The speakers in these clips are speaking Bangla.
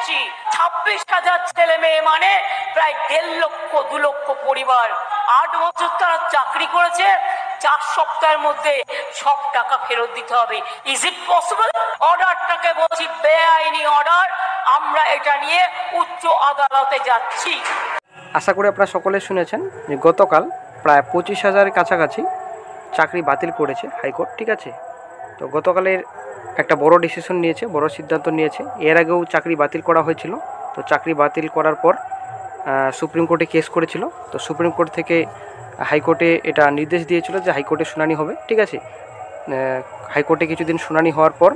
বেশি, 26,000 ছেলে মেয়ে মানে প্রায় 1.5 লক্ষ 2 লক্ষ পরিবার। 8 বছর তারা চাকরি করেছে, 4 সপ্তাহের মধ্যে সব টাকা ফেরত দিতে হবে। Is it possible? অর্ডারটাকে বলছি বেআইনি অর্ডার, আমরা এটা নিয়ে উচ্চ আদালতে যাচ্ছি। আশা করি আপনারা সকলে শুনেছেন যে গতকাল প্রায় 25,000-এর কাছাকাছি চাকরি বাতিল করেছে হাইকোর্ট, ঠিক আছে। তো গতকালের একটা বড় ডিসিশন নিয়েছে, বড় সিদ্ধান্ত নিয়েছে। এর আগেও চাকরি বাতিল করা হয়েছিল। তো চাকরি বাতিল করার পর সুপ্রিম কোর্টে কেস করেছিল। তো সুপ্রিম কোর্ট থেকে হাইকোর্টে এটা নির্দেশ দিয়েছিল যে হাইকোর্টে শুনানি হবে, ঠিক আছে। হাইকোর্টে কিছুদিন শুনানি হওয়ার পর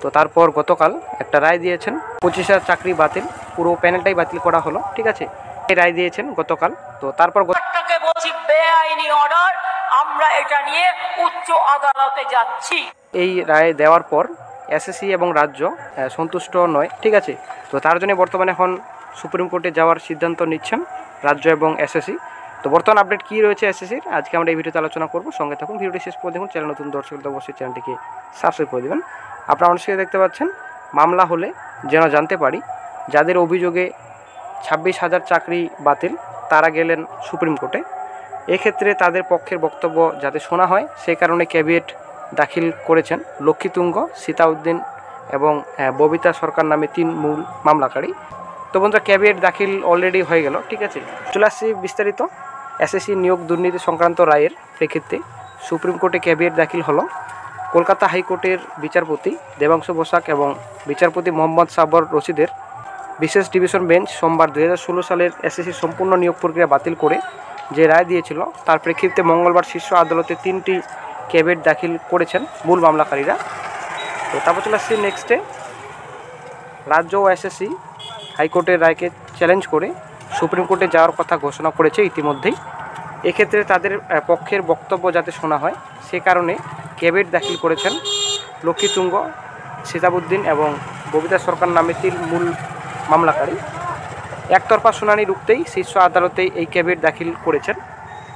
তো তারপর গতকাল একটা রায় দিয়েছেন। 25,000 চাকরি বাতিল, পুরো প্যানেলটাই বাতিল করা হলো, ঠিক আছে। এই রায় দিয়েছেন গতকাল। তো তারপর অর্ডারটাকে বলছি বেআইনি অর্ডার, আমরা এটা নিয়ে উচ্চ আদালতে যাচ্ছি। এই রায় দেওয়ার পর এসএসসি এবং রাজ্য সন্তুষ্ট নয়, ঠিক আছে। তো তার জন্য বর্তমানে এখন সুপ্রিম কোর্টে যাওয়ার সিদ্ধান্ত নিচ্ছেন রাজ্য এবং এসএসসি। তো বর্তমান আপডেট কী রয়েছে এসএসসির, আজকে আমরা এই ভিডিওতে আলোচনা করব। সঙ্গে থাকুন, ভিডিওটি শেষ করে দেখুন। চ্যানেল নতুন দর্শক তো অবশ্যই চ্যানেলটিকে সাবস্ক্রাইব করে দেবেন। আপনারা অবশ্যই দেখতে পাচ্ছেন মামলা হলে যেন জানতে পারি, যাদের অভিযোগে 26,000 চাকরি বাতিল তারা গেলেন সুপ্রিম কোর্টে। এক্ষেত্রে তাদের পক্ষের বক্তব্য যাতে শোনা হয় সেই কারণে ক্যাভিয়েট দাখিল করেছেন লক্ষ্মীতুঙ্গ, সীতাউদ্দিন এবং ববিতা সরকার নামে 3 মূল মামলাকারী। তো বন্ধুরা, ক্যাভিয়েট দাখিল অলরেডি হয়ে গেল, ঠিক আছে। চলে আসছি বিস্তারিত। এসএসসি নিয়োগ দুর্নীতি সংক্রান্ত রায়ের প্রেক্ষিতে সুপ্রিম কোর্টে ক্যাভিয়েট দাখিল হলো। কলকাতা হাইকোর্টের বিচারপতি দেবাংশু বসাক এবং বিচারপতি মোহাম্মদ সাবর রশিদের বিশেষ ডিভিশন বেঞ্চ সোমবার 2016 সালের এসএসসি সম্পূর্ণ নিয়োগ প্রক্রিয়া বাতিল করে যে রায় দিয়েছিল তার প্রেক্ষিতে মঙ্গলবার শীর্ষ আদালতে 3টি ক্যাভিয়েট দাখিল করেছেন মূল মামলাকারীরা। তো তারপর চলে আসছি নেক্সটে। রাজ্য ও এসএসসি হাইকোর্টের রায়কে চ্যালেঞ্জ করে সুপ্রিম কোর্টে যাওয়ার কথা ঘোষণা করেছে ইতিমধ্যেই। এক্ষেত্রে তাদের পক্ষের বক্তব্য যাতে শোনা হয় সে কারণে ক্যাভিয়েট দাখিল করেছেন লক্ষ্মীতুঙ্গ, সীতাবুদ্দিন এবং ববিতা সরকার নামে 3 মূল মামলাকারী। একতরফা শুনানি রুখতেই শীর্ষ আদালতে এই ক্যাভিয়েট দাখিল করেছেন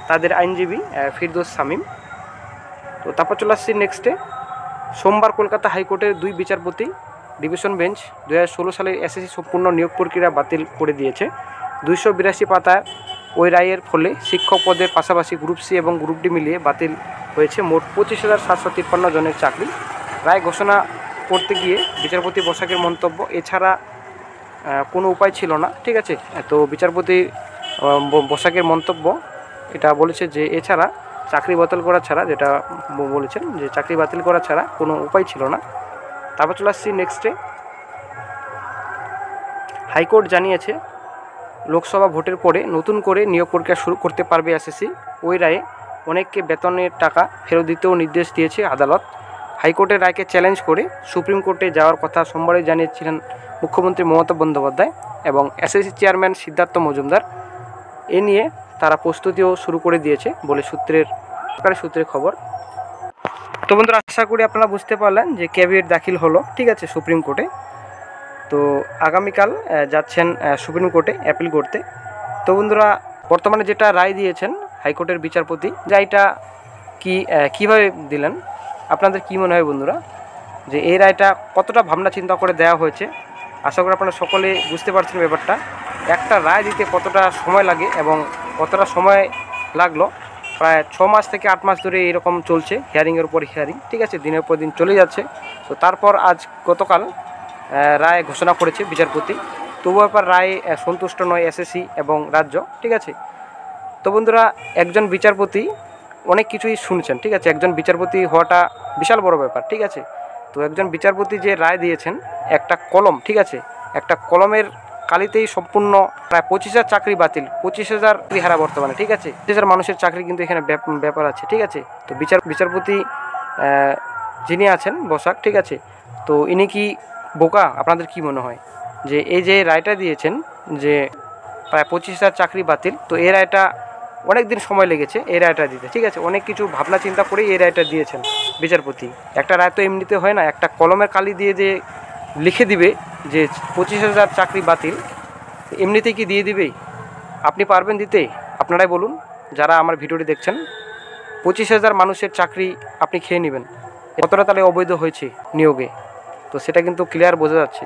তাদের আইনজীবী ফিরদৌস শামীম। তো তারপর চলে আসছি নেক্সটে। সোমবার কলকাতা হাইকোর্টের 2 বিচারপতি ডিভিশন বেঞ্চ 2016 সালের এসএসসি সম্পূর্ণ নিয়োগ প্রক্রিয়া বাতিল করে দিয়েছে। 282 পাতার ওই রায়ের ফলে শিক্ষক পদের পাশাপাশি গ্রুপ সি এবং গ্রুপ ডি মিলিয়ে বাতিল হয়েছে মোট 25,753 জনের চাকরি। রায় ঘোষণা করতে গিয়ে বিচারপতি বসাকের মন্তব্য, এছাড়া কোনো উপায় ছিল না, ঠিক আছে। তো বিচারপতি বসাকের মন্তব্য এটা বলেছে যে এছাড়া চাকরি বাতিল করা ছাড়া, যেটা বলেছেন যে চাকরি বাতিল করা ছাড়া কোনো উপায় ছিল না। তারপর চলে আসছি নেক্সটে। হাইকোর্ট জানিয়েছে লোকসভা ভোটের পরে নতুন করে নিয়োগ প্রক্রিয়া শুরু করতে পারবে এসএসসি। ওই রায়ে অনেককে বেতনের টাকা ফেরত দিতেও নির্দেশ দিয়েছে আদালত। হাইকোর্টের রায়কে চ্যালেঞ্জ করে সুপ্রিম কোর্টে যাওয়ার কথা সোমবারই জানিয়েছিলেন মুখ্যমন্ত্রী মমতা বন্দ্যোপাধ্যায় এবং এসএসসি চেয়ারম্যান সিদ্ধার্থ মজুমদার। এ নিয়ে তারা প্রস্তুতিও শুরু করে দিয়েছে বলে সূত্রের খবর। তো বন্ধুরা, আশা করি আপনারা বুঝতে পারলেন যে ক্যাভিয়েট দাখিল হলো, ঠিক আছে, সুপ্রিম কোর্টে। তো আগামীকাল যাচ্ছেন সুপ্রিম কোর্টে অ্যাপিল করতে। তো বন্ধুরা, বর্তমানে যেটা রায় দিয়েছেন হাইকোর্টের বিচারপতি, যা এটা কীভাবে দিলেন, আপনাদের কী মনে হয় বন্ধুরা, যে এই রায়টা কতটা ভাবনা চিন্তা করে দেওয়া হয়েছে? আশা করি আপনারা সকলে বুঝতে পারছেন ব্যাপারটা। একটা রায় দিতে কতটা সময় লাগে এবং কতটা সময় লাগলো, প্রায় 6 মাস থেকে 8 মাস ধরে এরকম চলছে, হিয়ারিংয়ের উপর হিয়ারিং, ঠিক আছে, দিনের পর দিন চলে যাচ্ছে। তো তারপর গতকাল রায় ঘোষণা করেছে বিচারপতি। তবুও ব্যাপার রায় সন্তুষ্ট নয় এসএসসি এবং রাজ্য, ঠিক আছে। তো বন্ধুরা, একজন বিচারপতি অনেক কিছুই শুনছেন, ঠিক আছে। একজন বিচারপতি হওয়াটা বিশাল বড় ব্যাপার, ঠিক আছে। তো একজন বিচারপতি যে রায় দিয়েছেন, একটা কলম, ঠিক আছে, একটা কলমের কালিতেই সম্পূর্ণ প্রায় 25,000 চাকরি বাতিল, 25,000 হারা বর্তমানে, ঠিক আছে। 25,000 মানুষের চাকরি কিন্তু এখানে ব্যাপার আছে, ঠিক আছে। তো বিচারপতি যিনি আছেন বসাক, ঠিক আছে, তো ইনি কি বোকা? আপনাদের কি মনে হয় যে এই যে রায়টা দিয়েছেন যে প্রায় 25,000 চাকরি বাতিল, তো এই রায়টা অনেক দিন সময় লেগেছে এই রায়টা দিতে, ঠিক আছে। অনেক কিছু ভাবনা চিন্তা করে এই রায়টা দিয়েছেন বিচারপতি। একটা রায় তো এমনিতে হয় না, একটা কলমের কালি দিয়ে যে লিখে দিবে যে 25,000 চাকরি বাতিল, এমনিতেই কি দিয়ে দিবে? আপনি পারবেন দিতে? আপনারাই বলুন, যারা আমার ভিডিওটি দেখছেন। 25,000 মানুষের চাকরি আপনি খেয়ে নেবেন, কতটা তাহলে অবৈধ হয়েছে নিয়োগে? তো সেটা কিন্তু ক্লিয়ার বোঝা যাচ্ছে।